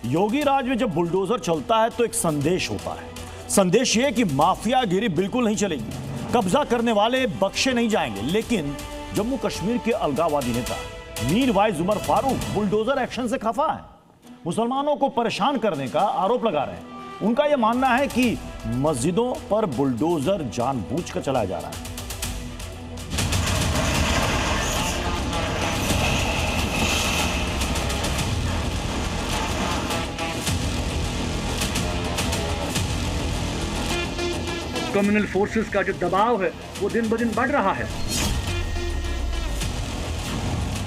योगी राज में जब बुलडोजर चलता है तो एक संदेश होता है। संदेश ये कि माफियागिरी बिल्कुल नहीं चलेगी, कब्जा करने वाले बख्शे नहीं जाएंगे। लेकिन जम्मू कश्मीर के अलगाववादी नेता मीरवाइज उमर फारूक बुलडोजर एक्शन से खफा है, मुसलमानों को परेशान करने का आरोप लगा रहे हैं। उनका यह मानना है कि मस्जिदों पर बुलडोजर जानबूझकर चलाया जा रहा है। कम्युनल फोर्सेस का जो दबाव है वो दिन ब दिन बढ़ रहा है।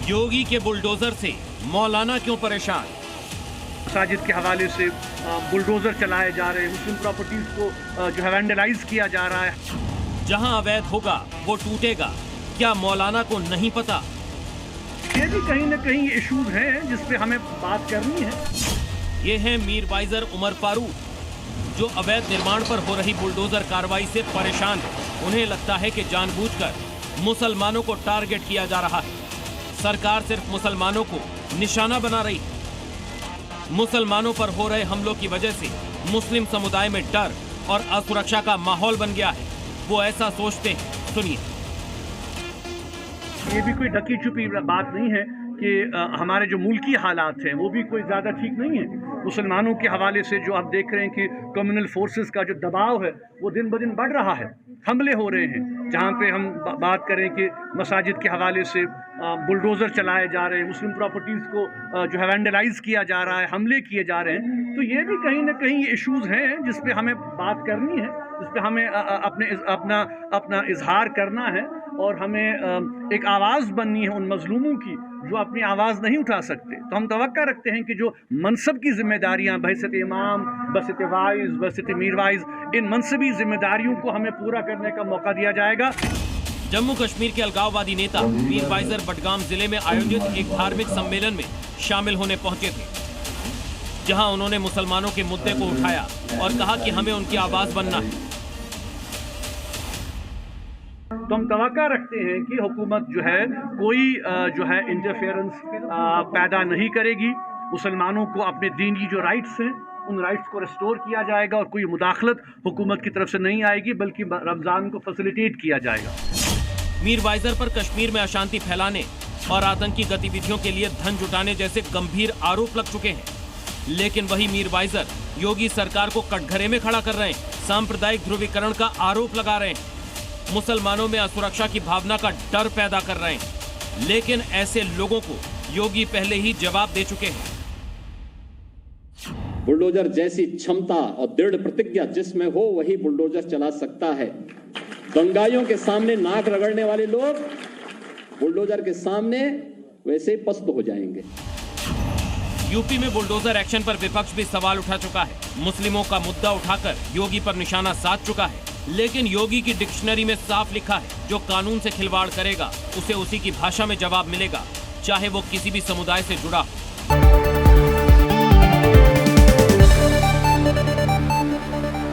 योगी के बुलडोजर से मौलाना क्यों परेशान? मसाजिद के हवाले से बुलडोजर चलाए जा रहे हैं, मुस्लिम प्रॉपर्टीज को जो है वैंडलाइज किया जा रहा है। जहां अवैध होगा वो टूटेगा, क्या मौलाना को नहीं पता? ये भी कहीं न कहीं इश्यूज हैं जिस पे हमें बात करनी है। ये है मीरवाइजर उमर फारूक, जो अवैध निर्माण पर हो रही बुलडोजर कार्रवाई से परेशान है। उन्हें लगता है कि जानबूझकर मुसलमानों को टारगेट किया जा रहा है। सरकार सिर्फ मुसलमानों को निशाना बना रही है। मुसलमानों पर हो रहे हमलों की वजह से मुस्लिम समुदाय में डर और असुरक्षा का माहौल बन गया है। वो ऐसा सोचते हैं, सुनिए। ये भी कोई ढकी छुपी बात नहीं है कि हमारे जो मुल्की हालात हैं वो भी कोई ज़्यादा ठीक नहीं है। मुसलमानों के हवाले से जो आप देख रहे हैं कि कम्युनल फोर्सेस का जो दबाव है वो दिन ब दिन बढ़ रहा है। हमले हो रहे हैं, जहाँ पे हम बात करें कि मसाजिद के हवाले से बुलडोज़र चलाए जा रहे हैं, मुस्लिम प्रॉपर्टीज़ को जो है वैंडलाइज किया जा रहा है, हमले किए जा रहे हैं। तो ये भी कहीं ना कहीं इश्यूज़ हैं जिस पे हमें बात करनी है, जिस पे हमें अपना इजहार करना है और हमें एक आवाज़ बननी है उन मजलूमों की जो अपनी आवाज़ नहीं उठा सकते। तो हम तवक्का रखते हैं कि जो मनसब की जिम्मेदारियां, बहसत इमाम, बहसत वाइज, बहसत मीरवाइज, इन मनसबी जिम्मेदारियों को हमें पूरा करने का मौका दिया जाएगा। जम्मू कश्मीर के अलगाववादी नेता मीरवाइजर बडगाम जिले में आयोजित एक धार्मिक सम्मेलन में शामिल होने पहुंचे थे, जहां उन्होंने मुसलमानों के मुद्दे को उठाया और कहा कि हमें उनकी आवाज़ बनना है। तो हम तवक्का रखते हैं कि हुकूमत जो है कोई जो है इंटरफेरेंस पैदा नहीं करेगी। मुसलमानों को अपने दीनी जो राइट्स हैं उन राइट्स को रिस्टोर किया जाएगा और कोई मुदाखलत हुकूमत की तरफ से नहीं आएगी, बल्कि रमज़ान को फैसिलिटेट किया जाएगा। मीरवाइजर पर कश्मीर में अशांति फैलाने और आतंकी गतिविधियों के लिए धन जुटाने जैसे गंभीर आरोप लग चुके हैं, लेकिन वही मीरवाइजर योगी सरकार को कटघरे में खड़ा कर रहे हैं, सांप्रदायिक ध्रुवीकरण का आरोप लगा रहे हैं, मुसलमानों में असुरक्षा की भावना का डर पैदा कर रहे हैं। लेकिन ऐसे लोगों को योगी पहले ही जवाब दे चुके हैं। बुलडोजर जैसी क्षमता और दृढ़ प्रतिज्ञा जिसमें हो वही बुलडोजर चला सकता है। दंगाइयों के सामने नाक रगड़ने वाले लोग बुलडोजर के सामने वैसे ही पस्त हो जाएंगे। यूपी में बुलडोजर एक्शन पर विपक्ष भी सवाल उठा चुका है। मुस्लिमों का मुद्दा उठाकर योगी पर निशाना साध चुका है, लेकिन योगी की डिक्शनरी में साफ लिखा है, जो कानून से खिलवाड़ करेगा उसे उसी की भाषा में जवाब मिलेगा, चाहे वो किसी भी समुदाय से जुड़ा हो।